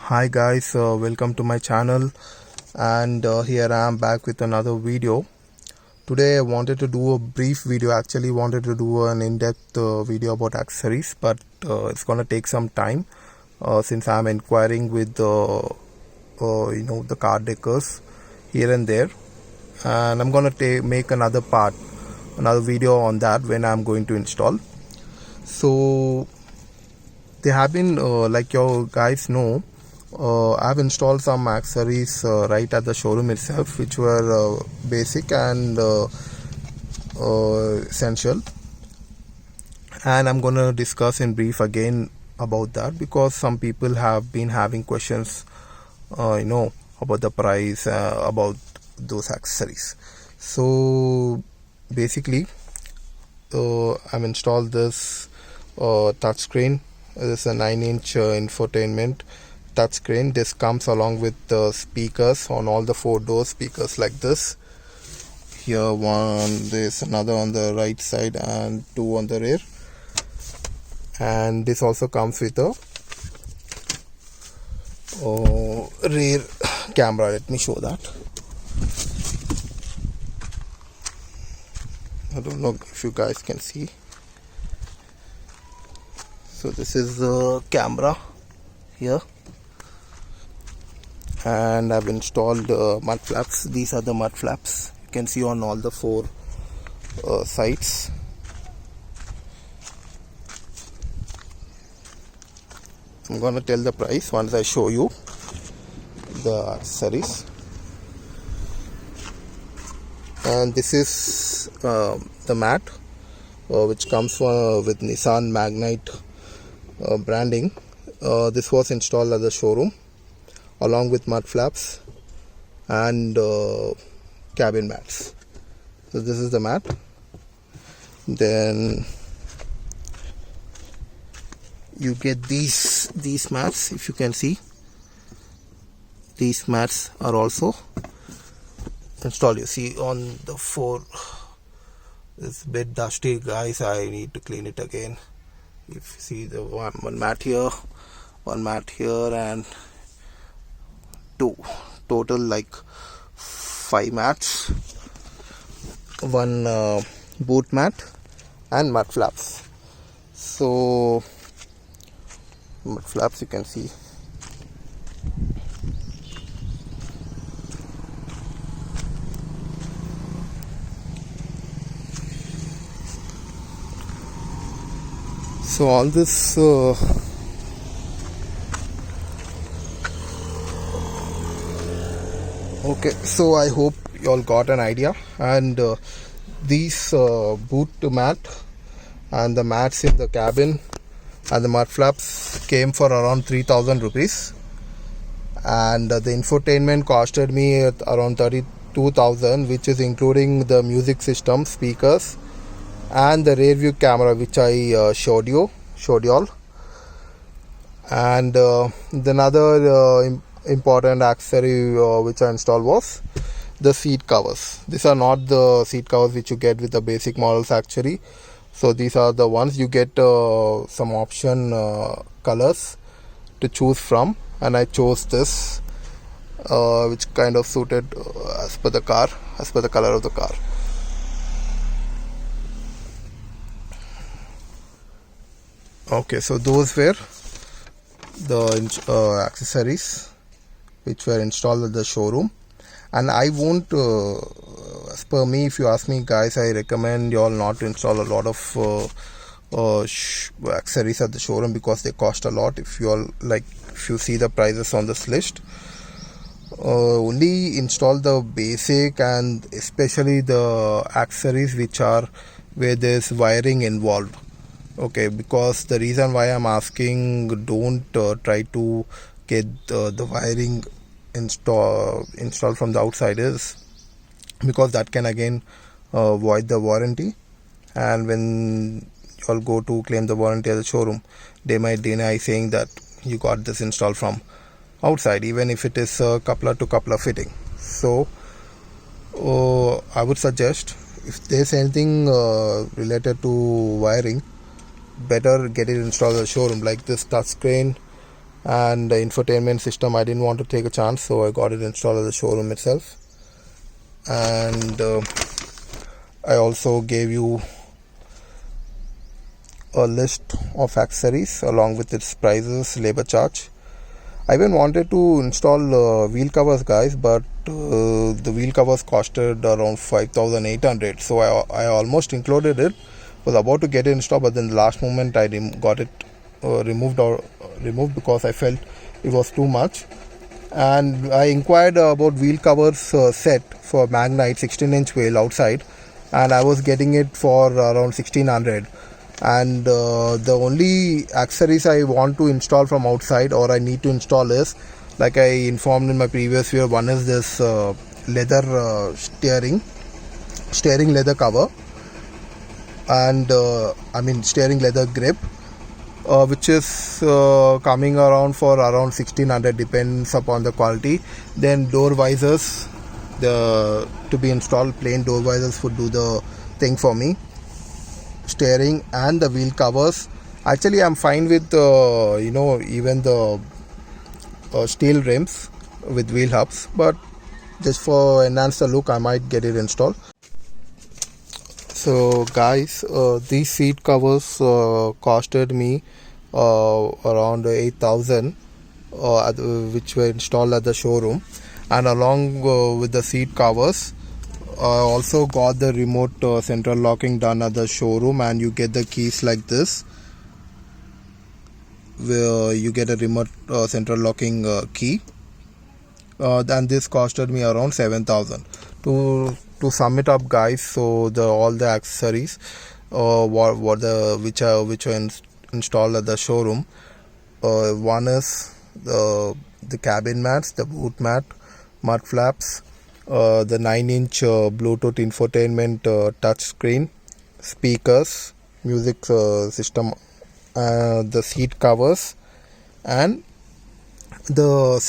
Hi guys, welcome to my channel, and here I am back with another video. Today I wanted to do a brief video. Actually wanted to do an in-depth video about accessories, but it's gonna take some time since I'm inquiring with the car decors here and there, and I'm gonna make another video on that when I'm going to install. So they have been like you guys know, I've installed some accessories right at the showroom itself, which were basic and essential, and I'm gonna discuss in brief again about that because some people have been having questions about the price, about those accessories. So basically I've installed this touchscreen. This is a 9-inch infotainment touchscreen. This comes along with the speakers on all the 4 door speakers like this. Here one, there's another on the right side and 2 on the rear, and this also comes with a rear camera. Let me show that. I don't know if you guys can see. So this is the camera here, and I've installed mud flaps. These are the mud flaps you can see on all the 4 sides. I'm gonna tell the price once I show you the accessories. And this is the mat which comes with Nissan Magnite branding. This was installed at the showroom along with mud flaps and cabin mats. So this is the mat. Then you get these mats. If you can see, these mats are also installed. You see on the 4, it's a bit dusty guys, I need to clean it again. If you see the one mat here, one mat here, and 2 total, like 5 mats, 1 boot mat and mud flaps. So mud flaps you can see. So all this okay, so I hope you all got an idea. And these boot mat and the mats in the cabin and the mud flaps came for around 3,000 rupees, and the infotainment costed me at around 32,000, which is including the music system, speakers, and the rear view camera, which I showed you all. And another important accessory which I installed was the seat covers. These are not the seat covers which you get with the basic models actually. So these are the ones you get some option colors to choose from, and I chose this which kind of suited as per the color of the car. Okay, so those were the accessories which were installed at the showroom. And I won't, as per me, if you ask me guys, I recommend you all not to install a lot of accessories at the showroom because they cost a lot. If you see the prices on this list, only install the basic and especially the accessories which are where there's wiring involved. Okay, because the reason why I'm asking, don't try to get the wiring installed from the outside is because that can again void the warranty, and when you all go to claim the warranty at the showroom, they might deny, saying that you got this installed from outside, even if it is a coupler to coupler fitting. So I would suggest, if there's anything related to wiring, better get it installed at the showroom, like this touchscreen and the infotainment system I didn't want to take a chance, so I got it installed at the showroom itself. And I also gave you a list of accessories along with its prices, labor charge. I even wanted to install wheel covers, guys, but the wheel covers costed around 5,800, so I almost included it. Was about to get it installed, but then the last moment I got it removed because I felt it was too much. And I inquired about wheel covers set for Magnite 16-inch wheel outside, and I was getting it for around 1,600. And the only accessories I want to install from outside, or I need to install, is, like I informed in my previous video, one is this leather steering leather cover, and steering leather grip, which is coming around for around 1,600, depends upon the quality. Then door visors, to be installed, plain door visors would do the thing for me. Steering and the wheel covers, actually I'm fine with even the steel rims with wheel hubs, but just for enhance the look I might get it installed. So guys, these seat covers costed me around 8,000, which were installed at the showroom. And along with the seat covers, I also got the remote central locking done at the showroom, and you get the keys like this, where you get a remote central locking key, and this costed me around 7,000. To sum it up, guys, so all the accessories which are installed at the showroom, one is the cabin mats, the boot mat, mud flaps, the 9-inch Bluetooth infotainment touch screen, speakers, music system, the seat covers, and the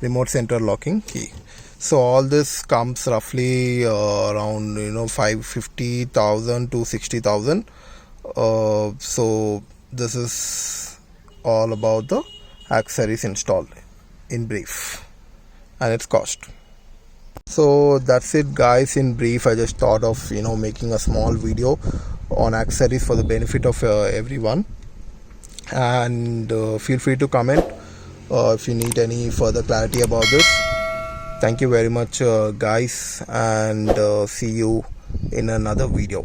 remote central locking key. So all this comes roughly around 550,000 to 60,000. So this is all about the accessories installed in brief and its cost. So that's it, guys, in brief. I just thought of making a small video on accessories for the benefit of everyone. And feel free to comment if you need any further clarity about this. Thank you very much, guys, and see you in another video.